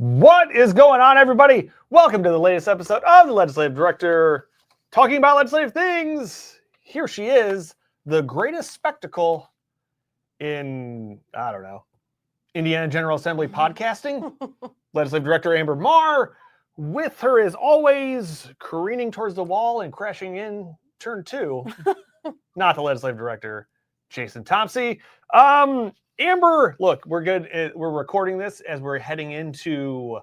What is going on, everybody? Welcome to the latest episode of the Legislative Director, talking about legislative things. Here she is, the greatest spectacle in, I don't know, Indiana General Assembly podcasting. Legislative Director Amber Marr. With her, as always, careening towards the wall and crashing in turn two. Not the Legislative Director, Jason Thompson. Amber, look, we're good. We're recording this as we're heading into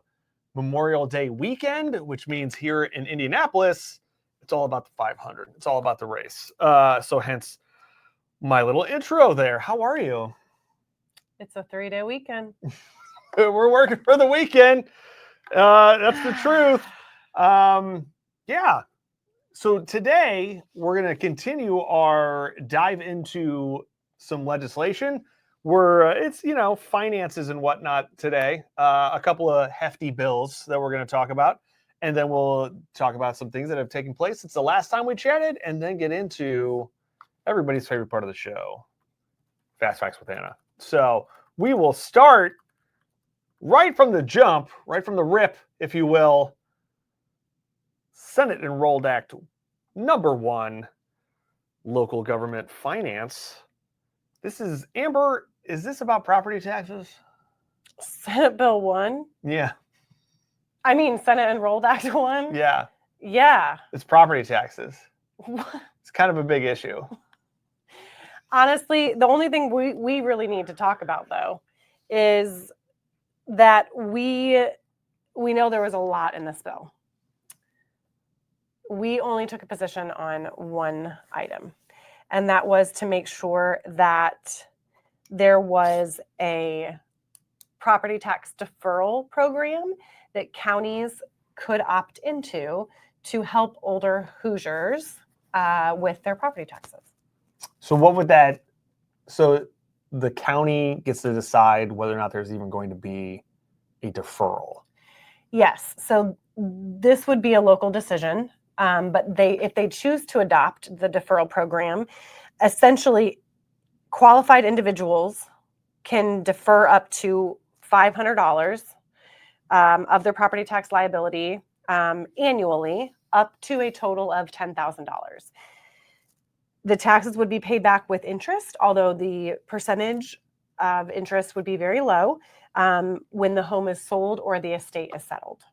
Memorial Day weekend, which means here in Indianapolis, it's all about the 500. It's all about the race. So hence my little intro there. How are you? It's a 3-day weekend. We're working for the weekend. That's the truth. Yeah. So today we're going to continue our dive into some legislation. It's finances and whatnot today. A couple of hefty bills that we're going to talk about, and then we'll talk about some things that have taken place since the last time we chatted, and then get into everybody's favorite part of the show, Fast Facts with Anna. So we will start right from the jump, right from the rip, if you will. Senate Enrolled Act number 1, local government finance. This is, Amber, is this about property taxes? Senate Bill 1? Yeah. I mean, Senate Enrolled Act 1? Yeah. Yeah. It's property taxes. It's kind of a big issue. Honestly, the only thing we really need to talk about, though, is that we know there was a lot in this bill. We only took a position on one item, and that was to make sure that there was a property tax deferral program that counties could opt into to help older Hoosiers with their property taxes. So what would that, so the county gets to decide whether or not there's even going to be a deferral? Yes. So this would be a local decision. But if they choose to adopt the deferral program, essentially qualified individuals can defer up to $500 of their property tax liability annually, up to a total of $10,000. The taxes would be paid back with interest, although the percentage of interest would be very low when the home is sold or the estate is settled.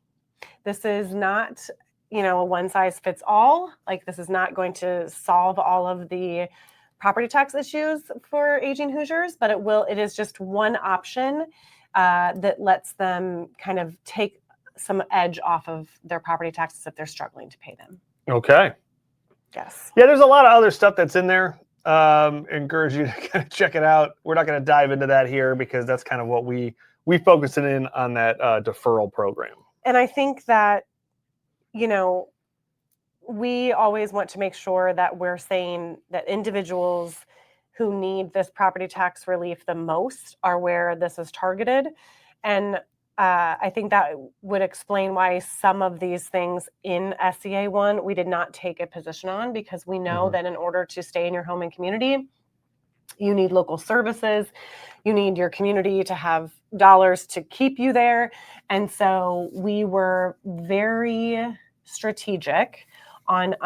This is not a one-size-fits-all. Like, this is not going to solve all of the property tax issues for aging Hoosiers, but it is just one option that lets them kind of take some edge off of their property taxes if they're struggling to pay them. Okay. Yes. Yeah, there's a lot of other stuff that's in there. Encourage you to kind of check it out. We're not going to dive into that here because that's kind of what we focus in on, that deferral program. And I think that we always want to make sure that we're saying that individuals who need this property tax relief the most are where this is targeted. And I think that would explain why some of these things in SEA 1 we did not take a position on, because we know that in order to stay in your home and community, you need local services. You need your community to have dollars to keep you there. And so we were very strategic on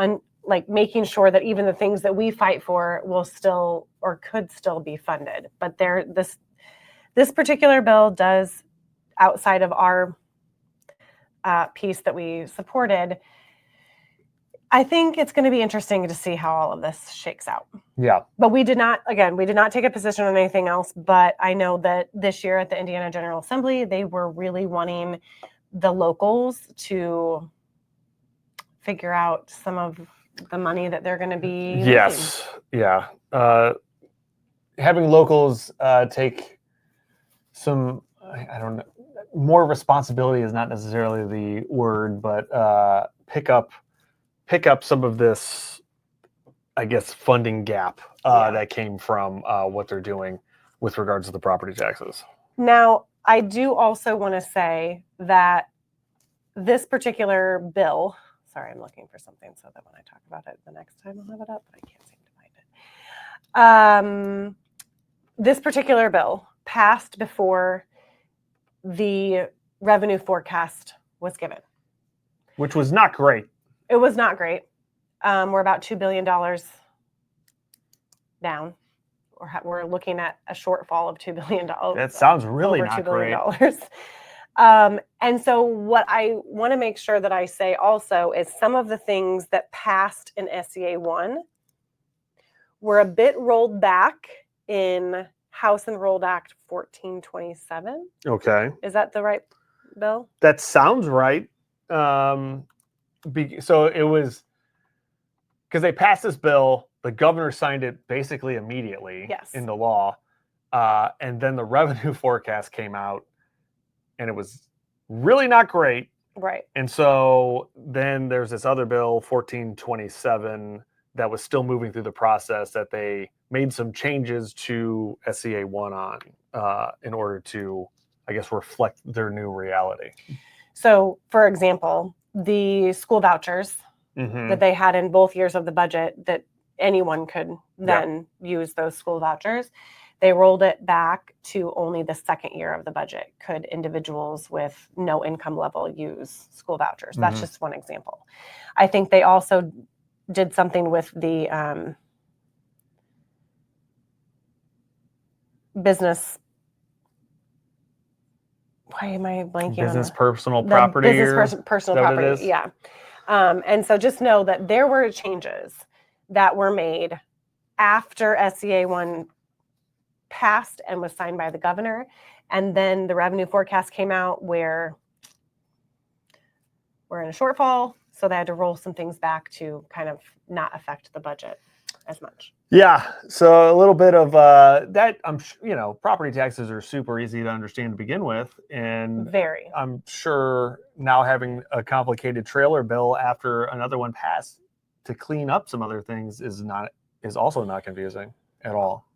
making sure that even the things that we fight for will still or could still be funded. But this particular bill does, outside of our piece that we supported, I think it's going to be interesting to see how all of this shakes out. Yeah. But we did not take a position on anything else. But I know that this year at the Indiana General Assembly, they were really wanting the locals to figure out some of the money that they're going to be Yes. Using. Yeah. Having locals take some, I don't know, more responsibility is not necessarily the word, but pick up some of this, I guess, funding gap that came from what they're doing with regards to the property taxes. Now, I do also want to say that this particular bill, sorry, I'm looking for something so that when I talk about it the next time I'll have it up, but I can't seem to find it. This particular bill passed before the revenue forecast was given. Which was not great. It was not great. We're about $2 billion down. We're looking at a shortfall of $2 billion. That sounds really over not $2 billion. great. And so what I want to make sure that I say also is some of the things that passed in SEA 1 were a bit rolled back in House Enrolled Act 1427. Okay. Is that the right bill? That sounds right. So it was because they passed this bill, the governor signed it basically immediately into law, and then the revenue forecast came out, and it was really not great. Right. And so then there's this other bill, 1427, that was still moving through the process that they made some changes to SEA 1 on in order to, I guess, reflect their new reality. So, for example, the school vouchers that they had in both years of the budget, that anyone could then use those school vouchers. They rolled it back to only the second year of the budget. Could individuals with no income level use school vouchers? That's just one example. I think they also did something with the business. Why am I blanking business on personal property? Personal property, yeah. And so just know that there were changes that were made after SEA 1 passed and was signed by the governor. And then the revenue forecast came out where we're in a shortfall. So they had to roll some things back to kind of not affect the budget as much. Yeah. So a little bit of that. Property taxes are super easy to understand to begin with. And very. I'm sure now having a complicated trailer bill after another one passed to clean up some other things is also not confusing at all.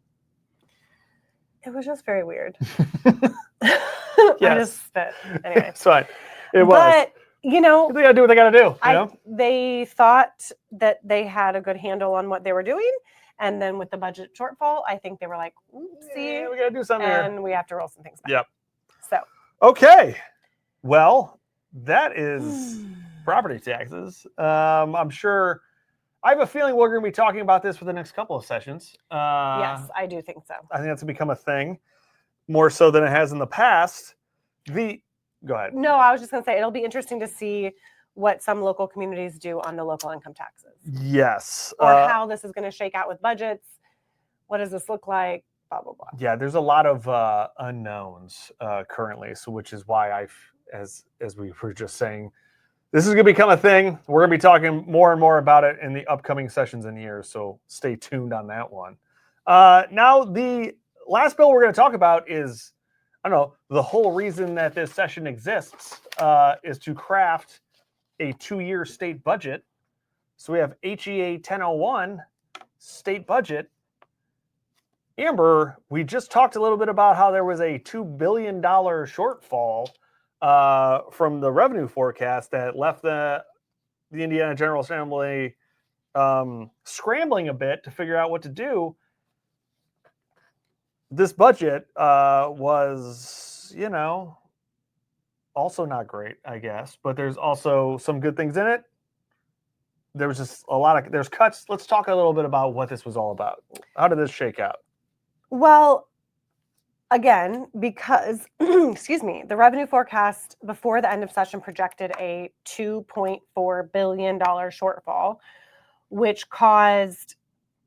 It was just very weird. Yes. I just spit. Anyway. It's fine. It was. But, they got to do what they got to do. They thought that they had a good handle on what they were doing. And then with the budget shortfall, I think they were like, oopsie. We got to do something and we have to roll some things back. Yep. So. Okay. Well, that is property taxes. I'm sure. I have a feeling we're going to be talking about this for the next couple of sessions. Yes, I do think so. I think that's become a thing more so than it has in the past. Go ahead. No, I was just going to say it'll be interesting to see what some local communities do on the local income taxes. Yes. Or how this is going to shake out with budgets. What does this look like? Blah, blah, blah. Yeah, there's a lot of unknowns currently. So which is why as we were just saying, this is going to become a thing. We're going to be talking more and more about it in the upcoming sessions and years. So stay tuned on that one. Now, the last bill we're going to talk about is, the whole reason that this session exists is to craft a 2-year state budget. So we have HEA 1001 state budget. Amber, we just talked a little bit about how there was a $2 billion shortfall from the revenue forecast that left the Indiana General Assembly scrambling a bit to figure out what to do. This budget was, also not great, I guess, but there's also some good things in it. There was just there's cuts. Let's talk a little bit about what this was all about. How did this shake out? Well, again, because, the revenue forecast before the end of session projected a $2.4 billion shortfall, which caused,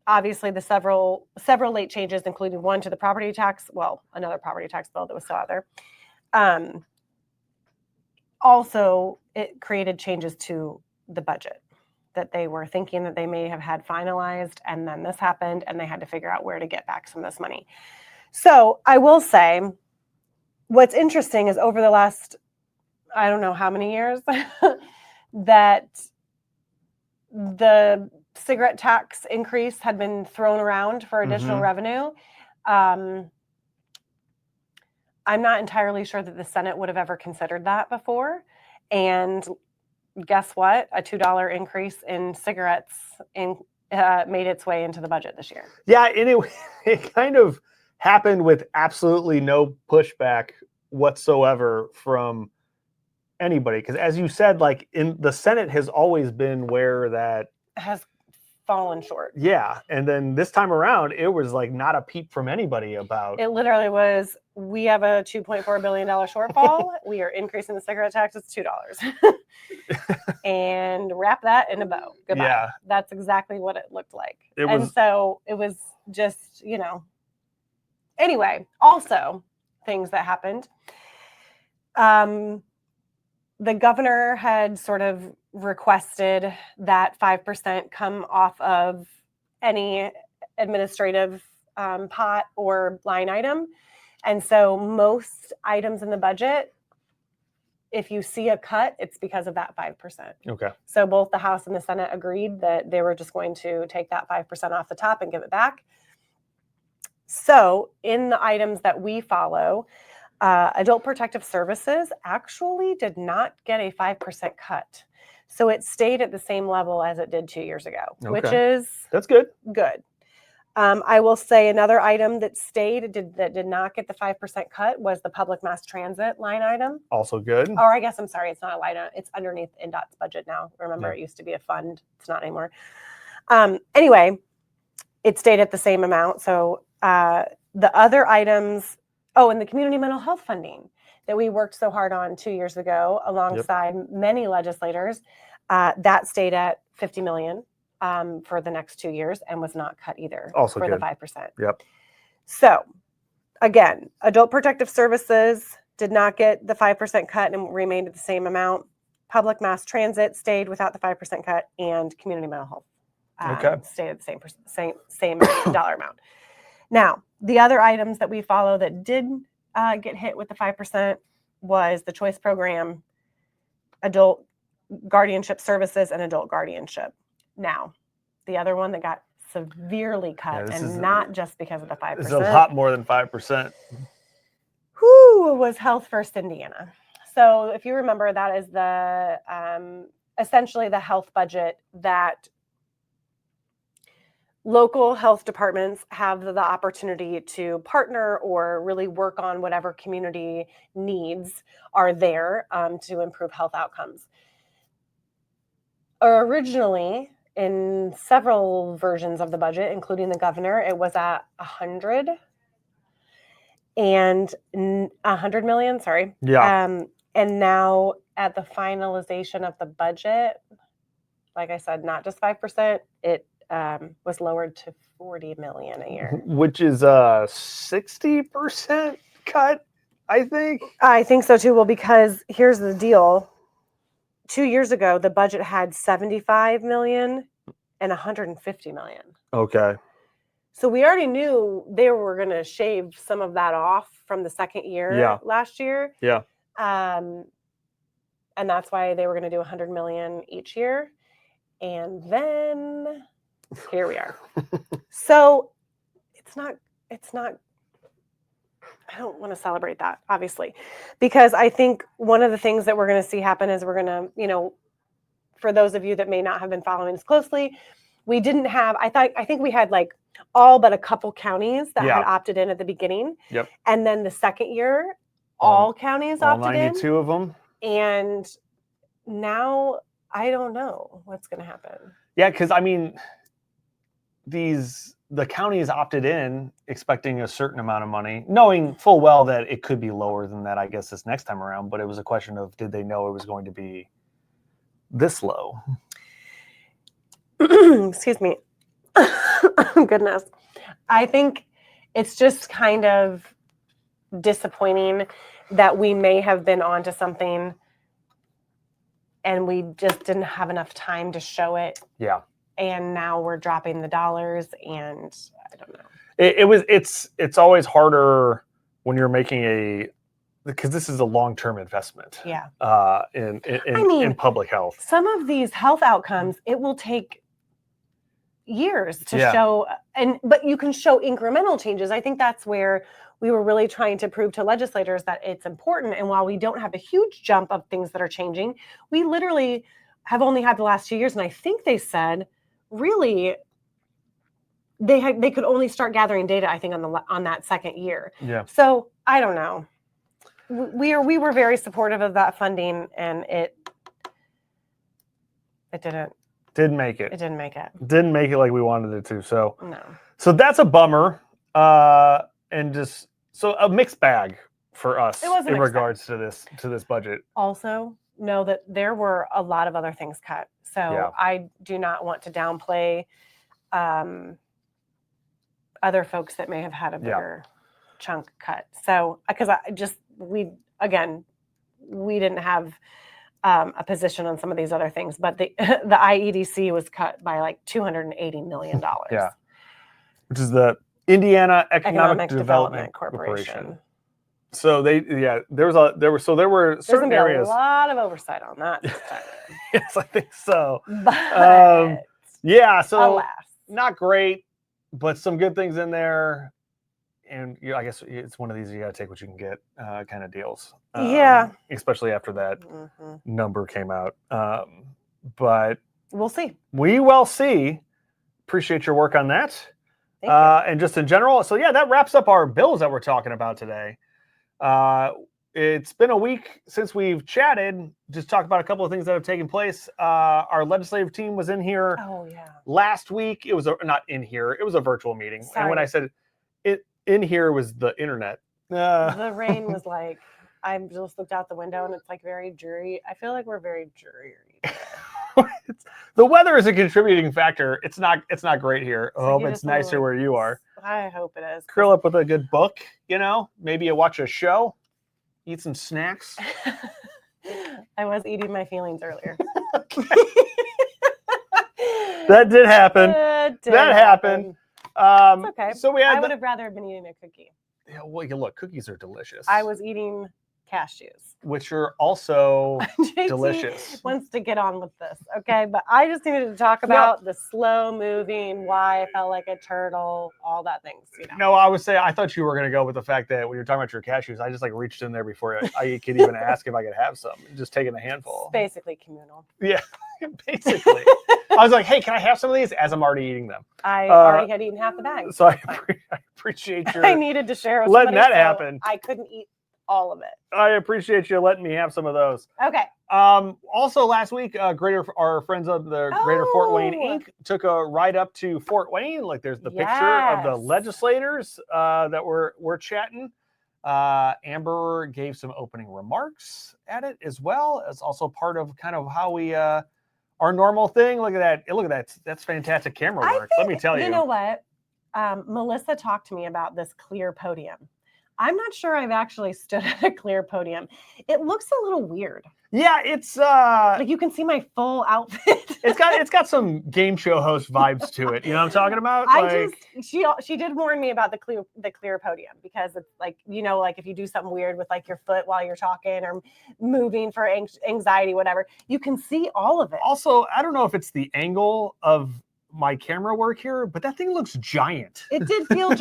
obviously, the several late changes, including one to the property tax, another property tax bill that was still out there. Also, it created changes to the budget that they were thinking that they may have had finalized, and then this happened, and they had to figure out where to get back some of this money. So I will say, what's interesting is over the last, I don't know how many years, that the cigarette tax increase had been thrown around for additional revenue. I'm not entirely sure that the Senate would have ever considered that before. And guess what? A $2 increase in cigarettes made its way into the budget this year. Yeah, anyway, it kind of happened with absolutely no pushback whatsoever from anybody, because as you said, like in the Senate has always been where that has fallen short. Yeah, and then this time around, it was like not a peep from anybody about. It literally was, we have a $2.4 billion shortfall. We are increasing the cigarette tax. It's $2. And wrap that in a bow. Goodbye. Yeah. That's exactly what it looked like. And so it was just, Anyway, also things that happened. The governor had sort of requested that 5% come off of any administrative pot or line item. And so most items in the budget, if you see a cut, it's because of that 5%. Okay. So both the House and the Senate agreed that they were just going to take that 5% off the top and give it back. So in the items that we follow, Adult Protective Services actually did not get a 5% cut. So it stayed at the same level as it did 2 years ago, which is that's good. Good. I will say another item that stayed that did not get the 5% cut was the public mass transit line item. Also good. Or I guess I'm sorry, it's not a line item. It's underneath NDOT's budget now. Remember, It used to be a fund. It's not anymore. Anyway, it stayed at the same amount. So the other items, and the community mental health funding that we worked so hard on 2 years ago alongside many legislators, that stayed at $50 million. For the next 2 years and was not cut either Also for good. the 5%. Yep. So again, Adult Protective Services did not get the 5% cut and remained at the same amount. Public mass transit stayed without the 5% cut, and community mental health stayed at the same dollar amount. Now, the other items that we follow that did get hit with the 5% was the choice program, adult guardianship services, and adult guardianship. Now, the other one that got severely cut, not just because of the 5%. It's a lot more than 5%. Was Health First Indiana. So if you remember, that is the essentially the health budget that local health departments have the opportunity to partner or really work on whatever community needs are there to improve health outcomes. Originally, in several versions of the budget, including the governor, it was at $100 million. Sorry. Yeah. And now at the finalization of the budget, like I said, not just 5%, it was lowered to $40 million a year, which is a 60% cut, I think. I think so too. Well, because here's the deal. 2 years ago, the budget had $75 million and $150 million. Okay. So we already knew they were going to shave some of that off from the second year last year. Yeah. And that's why they were going to do $100 million each year. And then here we are. So it's not, I don't want to celebrate that, obviously, because I think one of the things that we're going to see happen is we're going to, for those of you that may not have been following this closely, we didn't have, I think we had like all but a couple counties that had opted in at the beginning. Yep. And then the second year, all counties opted in. 92 of them. And now I don't know what's going to happen. Yeah, because I mean, the counties opted in expecting a certain amount of money, knowing full well that it could be lower than that, I guess, this next time around. But it was a question of, did they know it was going to be this low? Excuse me. Goodness. I think it's just kind of disappointing that we may have been onto something and we just didn't have enough time to show it. Yeah. And now we're dropping the dollars, and I don't know. It's always harder when you're making because this is a long-term investment. Yeah. In public health. Some of these health outcomes, it will take years to show, but you can show incremental changes. I think that's where we were really trying to prove to legislators that it's important. And while we don't have a huge jump of things that are changing, we literally have only had the last 2 years. And I think they said, really, they could only start gathering data, I think, on that second year. Yeah. So I don't know. we were very supportive of that funding, and it didn't make it. It didn't make it. Didn't make it like we wanted it to. So No. that's a bummer. And just so a mixed bag for us in regards to this budget. Also, know that there were a lot of other things cut. So I do not want to downplay other folks that may have had a bigger chunk cut. So because we didn't have a position on some of these other things, but the IEDC was cut by like $280 million. Yeah, which is the Indiana Economic Development Corporation. So there were certain areas. A lot of oversight on that this time. Yes, I think so. But so alas, not great, but some good things in there. And I guess it's one of these you got to take what you can get kind of deals. Especially after that number came out. But we'll see. We will see. Appreciate your work on that. Thank you. And just in general. So that wraps up our bills that we're talking about today. It's been a week since we've chatted. Just talk about a couple of things that have taken place. Our legislative team was in here last week. It was not in here. It was a virtual meeting. Sorry. And when I said it in here was the internet. The rain was like, I just looked out the window and it's like very dreary. I feel like we're very dreary. The weather is a contributing factor. It's not great here. I hope it's nicer where you are. I hope it is. Curl up with a good book, maybe you watch a show, eat some snacks. I was eating my feelings earlier. That did happen. That happened. It's okay. So I would have rather been eating a cookie. Yeah, well, look, cookies are delicious. I was eating cashews, which are also delicious. Wants to get on with this, okay? But I just needed to talk about the slow moving, why I felt like a turtle, all that things. No, I would say I thought you were going to go with the fact that when you're talking about your cashews, I just reached in there before I could even ask if I could have some. Just taking a handful. It's basically communal. Yeah, basically. I was like, hey, can I have some of these? As I'm already eating them. I already had eaten half the bag. So I appreciate your. I neaded to share with letting somebody, that happen. I couldn't eat all of it. I appreciate you letting me have some of those. Okay. Also, last week, our friends of the Greater Fort Wayne Inc. took a ride up to Fort Wayne. There's the picture of the legislators that were chatting. Amber gave some opening remarks at it as well. It's also part of kind of how we our normal thing. Look at that. Look at that. That's fantastic camera work. Let me tell you. You know what? Melissa talked to me about this clear podium. I'm not sure I've actually stood at a clear podium. It looks a little weird. Yeah, it's like you can see my full outfit. it's got some game show host vibes to it. You know what I'm talking about? She did warn me about the clear podium because it's like if you do something weird with your foot while you're talking or moving for anxiety, whatever, you can see all of it. Also, I don't know if it's the angle of my camera work here, but that thing looks giant. It did feel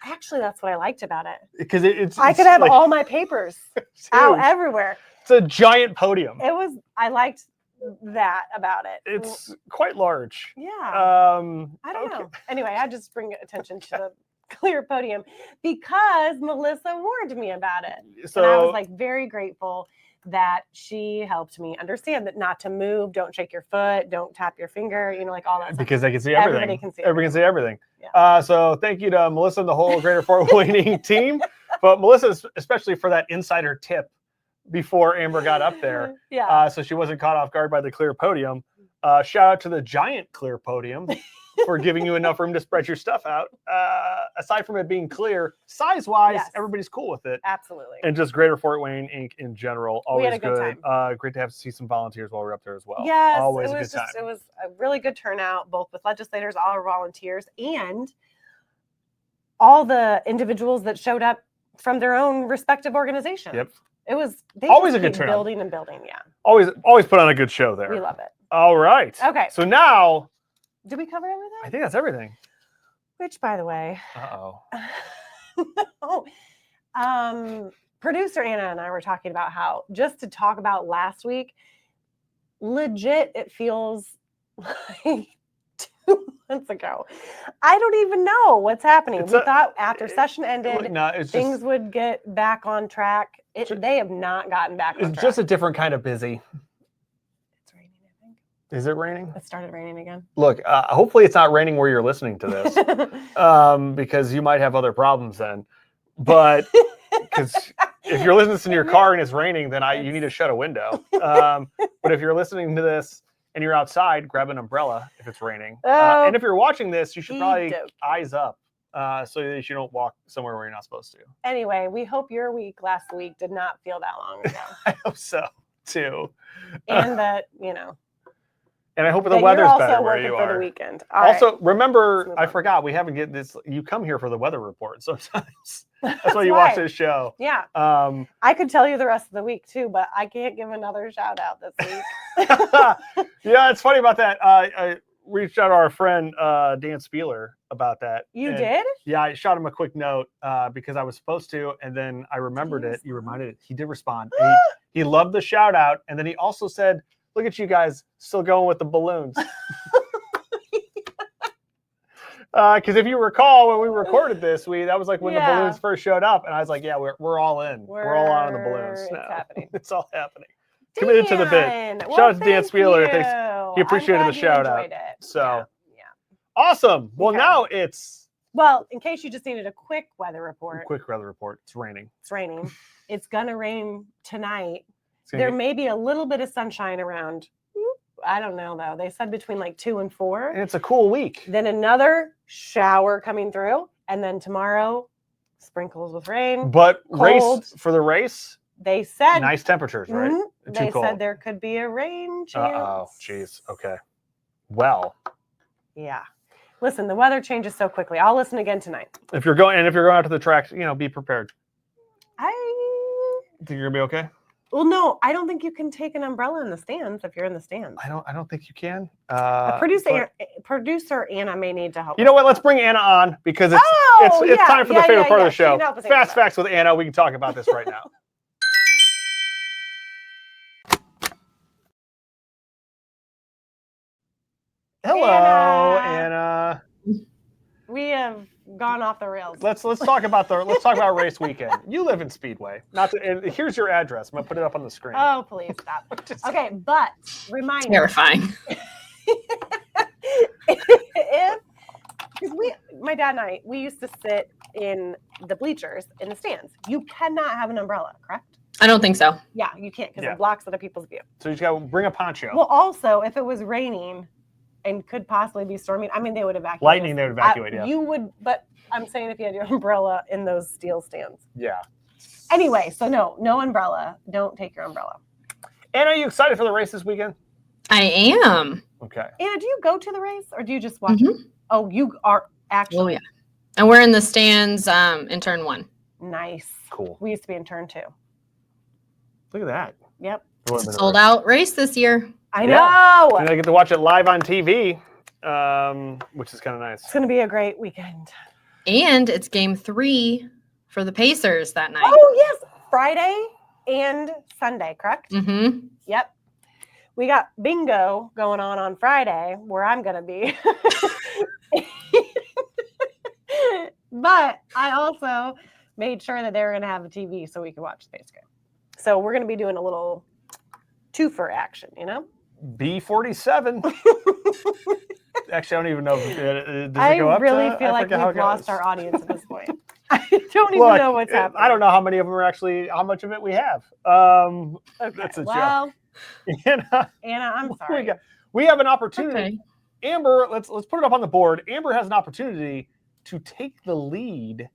actually that's what I liked about it, because it's I could have all my papers out everywhere. It's a giant podium. I liked that about it. It's quite large. Yeah. I don't know. Anyway, I just bring attention to the clear podium because Melissa warned me about it. So, and I was very grateful that she helped me understand that not to move, don't shake your foot, don't tap your finger, all that stuff. Because they can see everything. Everybody can see everybody can see everything. Yeah. So thank you to Melissa and the whole Greater Fort Wayne team, but Melissa especially for that insider tip before Amber got up there. Yeah. So she wasn't caught off guard by the clear podium. Shout out to the giant clear podium for giving you enough room to spread your stuff out. Aside from it being clear, size-wise, everybody's cool with it. Absolutely. And just Greater Fort Wayne Inc. in general, always we had a good time. Great to see some volunteers while we're up there as well. Yes, always a good time. It was a really good turnout, both with legislators, all our volunteers, and all the individuals that showed up from their own respective organizations. Yep. It was always a good turnout. Building and building, yeah. Always put on a good show there. We love it. All right. Okay. So now, did we cover everything? I think that's everything. Which, by the way, producer Anna and I were talking about how just to talk about last week, legit, it feels like 2 months ago. I don't even know what's happening. We thought after session ended, things would get back on track. They have not gotten back on It's track. just a different kind of busy. It's raining, I think. Is it raining? It started raining again. Look, hopefully it's not raining where you're listening to this, because you might have other problems then. But because if you're listening in your car and it's raining, then you need to shut a window. But if you're listening to this and you're outside, grab an umbrella if it's raining. And if you're watching this, you should probably eyes up so that you don't walk somewhere where you're not supposed to. Anyway, we hope your week last week did not feel that long ago. I hope so too. And that, and I hope the weather's better where you for are. the weekend. Also, remember, I forgot, we haven't get this. You come here for the weather report sometimes. That's why you watch this show. Yeah. I could tell you the rest of the week too, but I can't give another shout out this week. Yeah, it's funny about that. I reached out to our friend Dan Spieler about that. You did? Yeah, I shot him a quick note because I was supposed to, and then I remembered it. You reminded it. He did respond. He loved the shout out, and then he also said, "Look at you guys, still going with the balloons." Because if you recall, when we recorded this, that was like when the balloons first showed up, and I was like, "Yeah, we're all in. We're all on the balloons now. It's happening. It's all happening." Committed to the bit. Shout out to Dan Spieler. Thanks. He appreciated the shout out. So awesome. Well, now it's. Well, in case you just needed a quick weather report. Quick weather report. It's raining. It's raining. It's gonna rain tonight. There may be a little bit of sunshine around. I don't know though. They said between like 2 and 4. And it's a cool week. Then another shower coming through, and then tomorrow sprinkles with rain. But cold. Race for the race. They said nice temperatures, right? Mm-hmm. They said there could be a rain chance. Oh, geez. Okay. Well. Yeah. Listen, the weather changes so quickly. I'll listen again tonight. If you're going out to the tracks, be prepared. I think you're gonna be okay. Well, no, I don't think you can take an umbrella in the stands if you're in the stands. I don't think you can. Producer Anna may need to help. You know what? Let's bring Anna on because it's time for the favorite part of the show. Fast Facts with Anna. We can talk about this right now. Hello, Anna. We have gone off the rails. Let's talk about race weekend. You live in Speedway. And here's your address. I'm gonna put it up on the screen. Oh, please stop. Okay, but reminder. Terrifying. Because my dad and I, we used to sit in the bleachers in the stands. You cannot have an umbrella, correct? I don't think so. Yeah, you can't because it blocks other people's view. So you just gotta bring a poncho. Well, also, if it was raining and could possibly be storming, I mean, they would evacuate. Lightning, they would evacuate, yeah. You would, but I'm saying if you had your umbrella in those steel stands. Yeah. Anyway, so no umbrella. Don't take your umbrella. Anna, are you excited for the race this weekend? I am. Okay. Anna, do you go to the race or do you just watch it? Oh, you are actually. Oh, yeah. And we're in the stands in turn 1. Nice. Cool. We used to be in turn 2. Look at that. Yep. Sold out race this year. I know. And I get to watch it live on TV, which is kind of nice. It's going to be a great weekend. And it's game 3 for the Pacers that night. Oh, yes. Friday and Sunday, correct? Mm-hmm. Yep. We got bingo going on Friday where I'm going to be. But I also made sure that they were going to have a TV so we could watch the Pacer game. So we're going to be doing a little twofer action, B47. Actually, I don't even know. Does it I go up really to, feel I like forget how we've it lost goes. our audience at this point. I don't even know what's happening. I don't know how many of them are actually, how much of it we have. Okay. That's a joke. Anna, I'm sorry. We have an opportunity. Okay. Amber, let's put it up on the board. Amber has an opportunity to take the lead.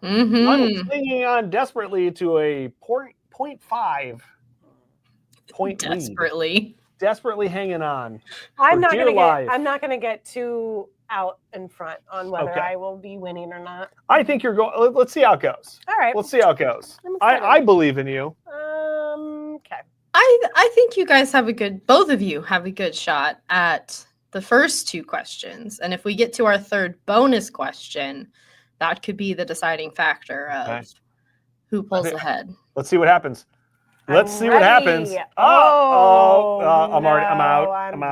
Mm-hmm. I'm clinging on desperately to a 0.5 point Desperately. lead. Desperately hanging on. I'm not gonna get too out in front on whether I will be winning or not. I think you're going. Let's see how it goes. All right. Let's see how it goes. I believe in you. Okay. I think you guys have both of you have a good shot at the first 2 questions. And if we get to our third bonus question, that could be the deciding factor of who pulls ahead. Let's see what happens. Let's see ready. what happens. I'm out. I'm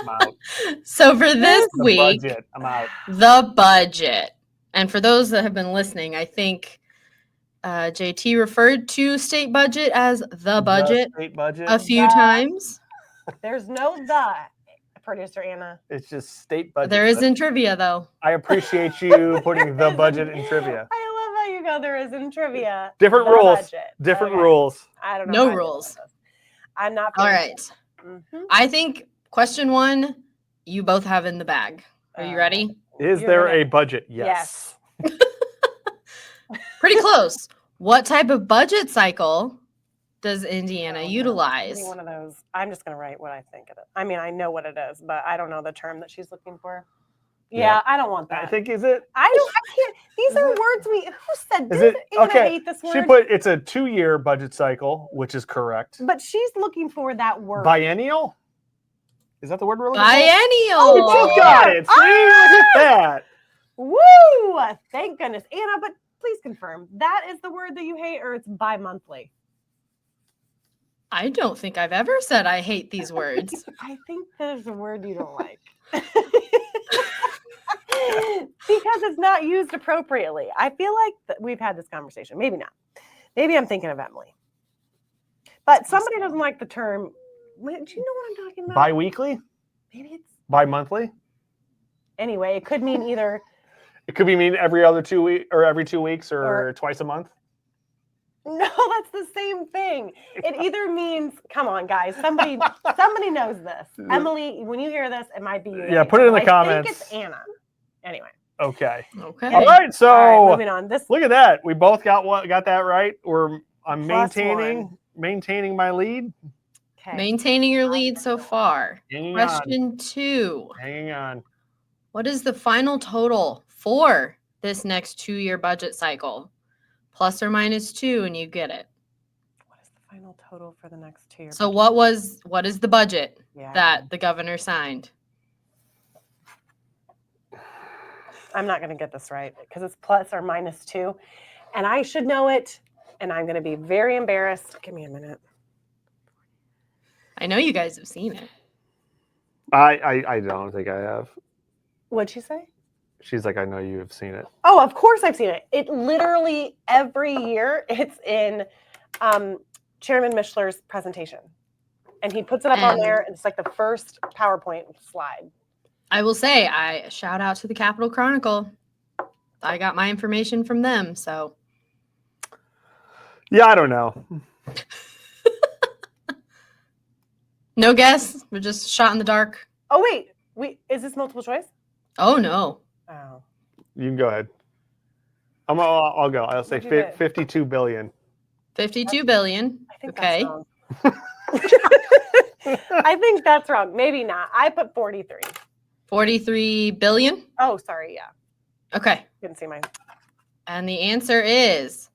out. So for this week, I'm out. The budget. And for those that have been listening, I think JT referred to state budget as the budget state budget. a few The- times. There's no the, producer Anna. It's just state budget. There is in trivia, though. I appreciate you putting the budget in trivia. I love how you go. There is in trivia. Different the rules. budget. Different Okay. rules. I don't know. No how I feel rules. about this. I'm not. All feeling right. it. Mhm. I think question 1, you both have in the bag. Are you ready? Is You're there gonna- a budget? Yes. Pretty close. What type of budget cycle does Indiana Oh, no. utilize? Give me one of those. I'm just going to write what I think of it. I mean, I know what it is, but I don't know the term that she's looking for. Yeah, Yeah. I don't want that. I think, is it? I can't. These Is are it- words we. Who said Is this? it? Anna Okay. hate this word. She put it's a 2-year budget cycle, which is correct. But she's looking for that word. Biennial? Is that the word we're looking for? Biennial. Oh, you got it. See, look at that. Woo! Thank goodness, Anna. But please confirm that is the word that you hate, or it's bi-monthly. I don't think I've ever said I hate these words. I think there's a word you don't like. Because it's not used appropriately. I feel like we've had this conversation. Maybe not. Maybe I'm thinking of Emily. But somebody doesn't like the term. Do you know what I'm talking about? Bi-weekly? Maybe it's Bi-monthly? anyway. It could mean either. It could be mean every other 2 weeks, or every 2 weeks, or twice a month. No, that's the same thing. It either means, come on, guys, somebody knows this. Emily, when you hear this, it might be you. Yeah, put it in the I comments. think it's Anna. Anyway. Okay. Okay. All right. So All right, moving on. This look at that. We both got that right. I'm Plus maintaining my lead. okay. Maintaining your lead so far. Hanging Question 2. on. Hanging on. What is the final total for this next 2-year budget cycle? Plus or minus 2, and you get it. What is the final total for the next 2 years? So what is the budget Yeah. that the governor signed? I'm not going to get this right because it's plus or minus 2, and I should know it, and I'm going to be very embarrassed. Give me a minute. I know you guys have seen it. I don't think I have. What'd she say? She's like, I know you have seen it. Oh, of course I've seen it. It literally every year it's in Chairman Mishler's presentation. And he puts it up on And- there, and it's like the first PowerPoint slide. I will say, I shout out to the Capitol Chronicle. I got my information from them, so Yeah, I don't know. no guess. We're just shot in the dark. Oh wait, is this multiple choice? Oh no. Oh. You can go ahead. I'll go. I'll say What'd you get? 52 billion. 52 billion. I think Okay. that's wrong. I think that's wrong. Maybe not. I put 43. 43 billion. Oh, sorry, yeah. Okay. Didn't see mine. And the answer is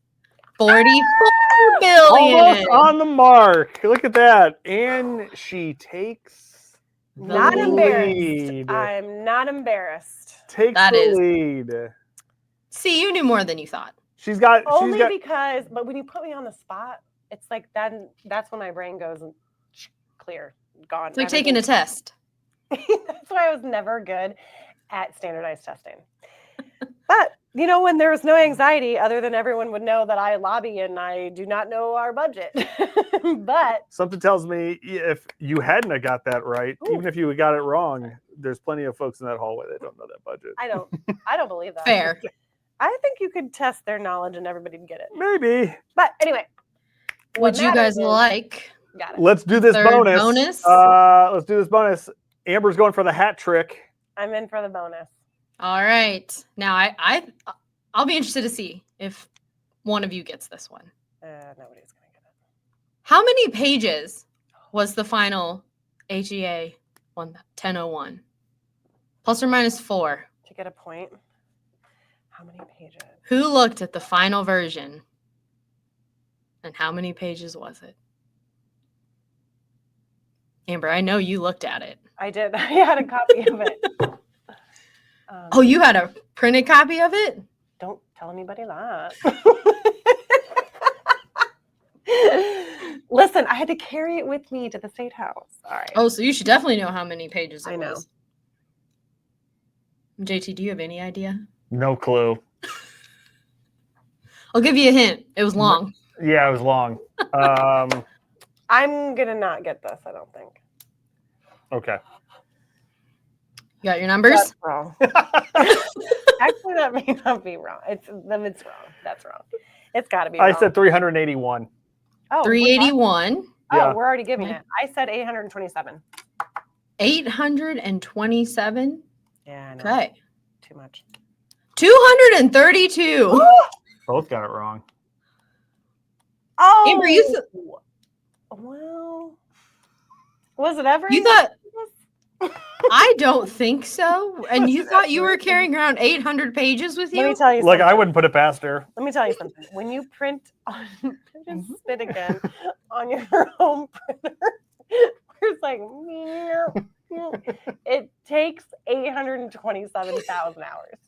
44 Almost billion. on the mark. Look at that. And she takes Not the embarrassed. lead. I'm not embarrassed. Takes That the is- lead. See, you knew more than you thought. She's got Only because, but when you put me on the spot, it's like that's when my brain goes clear, gone. It's like taking a test. That's why I was never good at standardized testing. But when there was no anxiety, other than everyone would know that I lobby and I do not know our budget. But something tells me if you hadn't have got that right, Ooh. even if you got it wrong, there's plenty of folks in that hallway that don't know that budget. I don't believe that. Fair. I think you could test their knowledge and everybody would get it. Maybe. But anyway, Would you guys like? Got it. Let's do this Third bonus. bonus? Let's do this bonus. Amber's going for the hat trick. I'm in for the bonus. All right. Now I'll be interested to see if one of you gets this one. Nobody's gonna get it. How many pages was the final HEA 1001? Plus or minus 4. To get a point. How many pages? Who looked at the final version? And how many pages was it? Amber, I know you looked at it. I did. I had a copy of it. Oh, you had a printed copy of it? Don't tell anybody that. Listen, I had to carry it with me to the state house. All right. Oh, so you should definitely know how many pages it I know. was. JT, do you have any idea? No clue. I'll give you a hint. It was long. Yeah, it was long. I'm gonna not get this. I don't think. Okay. You got your numbers? That's wrong. Actually, that may not be wrong. It's wrong. That's wrong. It's got to be wrong. I said 381. oh, 381. Yeah. we're already giving Okay. it. I said 827. 827. Yeah, I know. Okay. Too much. 232. Both got it wrong. Oh, Amber, you well, was it ever? You thought I don't think so. And you thought you were carrying around 800 pages with Let me you? tell you Like, something. I wouldn't put it past her. Let me tell you something. When you print on just spit again on your home printer, it's like it takes 827,000 hours.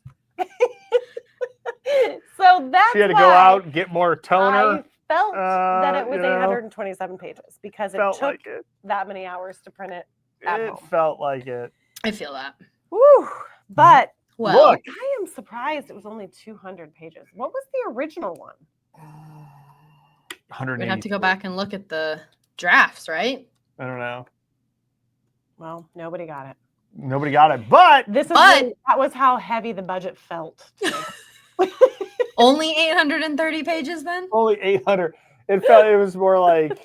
So that's She had to why go out, get more toner. I felt that it was you know, 827 pages because it Felt took like it. that many hours to print it at It home. felt like it. I feel that. Woo! But Well, Look. I am surprised it was only 200 pages. What was the original one? 180. we'd have to go back and look at the drafts, right? I don't know. Well, nobody got it. Nobody got it. But That was how heavy the budget felt. Only 830 pages then? only 800. It was more like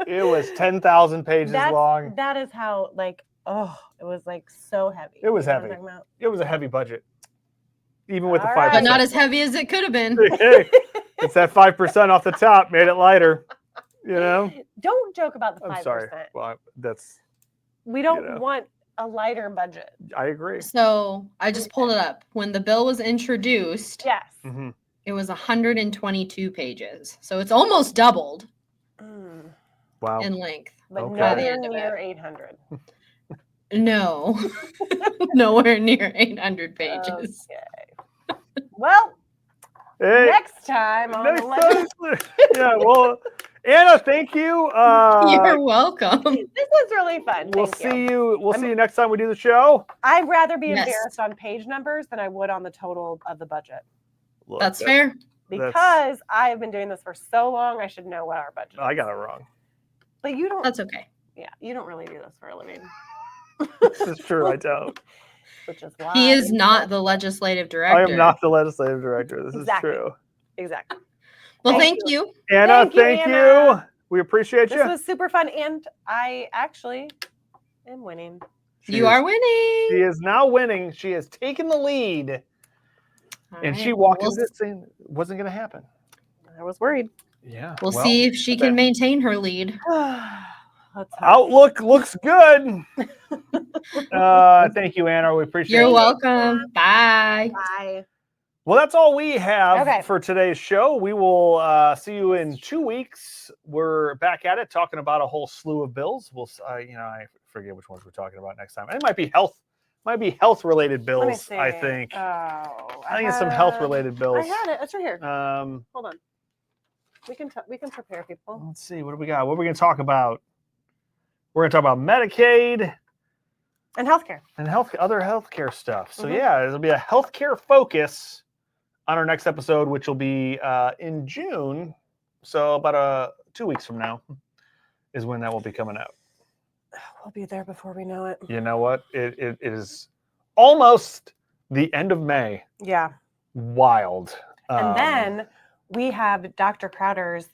it was 10,000 pages long. That is how it was like so heavy. It was You know what heavy. I'm talking about? It was a heavy budget. Even with the All 5%. right. But not as heavy as it could have been. Hey, it's that 5% off the top made it lighter. You know? Don't joke about the 5%. I'm sorry. Well, We don't you know. want a lighter budget. I agree. So I just pulled it up. When the bill was introduced, Yes. Mhm. it was 122 pages. So it's almost doubled Wow. in length. But Okay. nowhere End of near it. 800. No, nowhere near 800 pages. Okay. Well, Hey, next time on next the Legend. time. Yeah, well, Anna, thank you. You're welcome. This was really fun. We'll Thank see you. you. We'll see you next time we do the show. I'd rather be Yes. embarrassed on page numbers than I would on the total of the budget. Look, That's fair. Because I have been doing this for so long, I should know what our budget is. I got it wrong. But you don't. That's okay. Yeah, you don't really do this for a living. This is true. I don't. Which is why He is not the legislative director. I am not the legislative director. This Exactly. is true. Exactly. Well, Thank thank you. Anna, Thank you, thank you. Anna. We appreciate This you. was super fun, and I actually am winning. You are winning. She is now winning. She has taken the lead. All And right, she walked we'll into it saying it wasn't going to happen. I was worried. Yeah. We'll well, see if she okay. can maintain her lead. Let's hope. Outlook looks good. Thank you, Anna. We appreciate it. You're welcome. Bye. Bye. Well, that's all we have Okay. for today's show. We will see you in 2 weeks. We're back at it talking about a whole slew of bills. We'll, I forget which ones we're talking about next time. It might be health related Let me bills. see. I think. Oh, I think it's some health related bills. I had it. It's right here. Um, Hold on. We can prepare people. let's see. What do we got? What are we going to talk about? We're going to talk about Medicaid And healthcare. and other healthcare stuff. So Mhm. yeah, it'll be a healthcare focus on our next episode, which will be in June. So about 2 weeks from now is when that will be coming out. We'll be there before we know it. You know what? It is almost the end of May. Yeah. Wild. And then we have Dr. Crowder's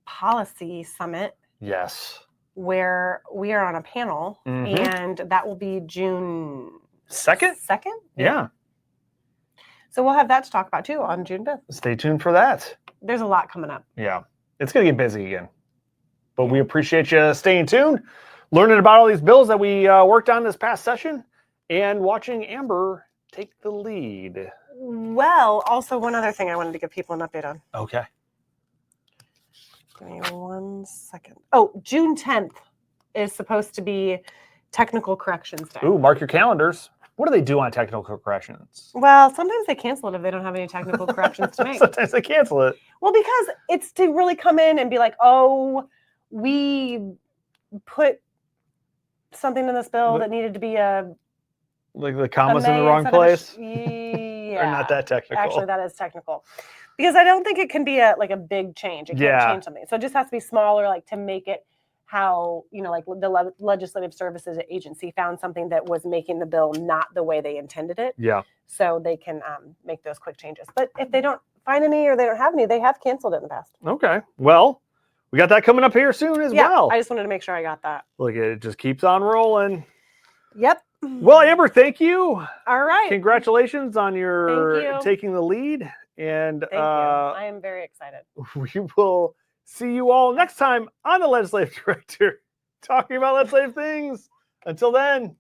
policy summit yes. where we are on a panel, Mhm. and that will be June Second? 2nd. Yeah. So we'll have that to talk about too on June 5th. Stay tuned for that. There's a lot coming up. Yeah. It's going to get busy again. But we appreciate you staying tuned, learning about all these bills that we worked on this past session, and watching Amber take the lead. Well, also one other thing I wanted to give people an update on. Okay. Give me 1 second. Oh, June 10th is supposed to be Technical Corrections Day. Ooh, mark your calendars. What do they do on technical corrections? Well, sometimes they cancel it if they don't have any technical corrections to make. Sometimes they cancel it. Well, because it's to really come in and be like, oh, we put something in this bill that needed to be Like the commas in May the wrong instead of place? yeah. Or not that technical? Actually, that is technical. Because I don't think it can be a big change. It can't Yeah. change something. So it just has to be smaller, like to make it how, like the Legislative Services Agency found something that was making the bill not the way they intended it. Yeah. So they can make those quick changes. But if they don't find any or they don't have any, they have canceled it in the past. Okay. Well, we got that coming up here soon as well. I just wanted to make sure I got that. Look, it just keeps on rolling. Yep. Well, Amber, thank you. All right. Congratulations on Thank your you. taking the lead. And Thank you. I am very excited. we will see you all next time on the Legislative Director talking about legislative things. Until then.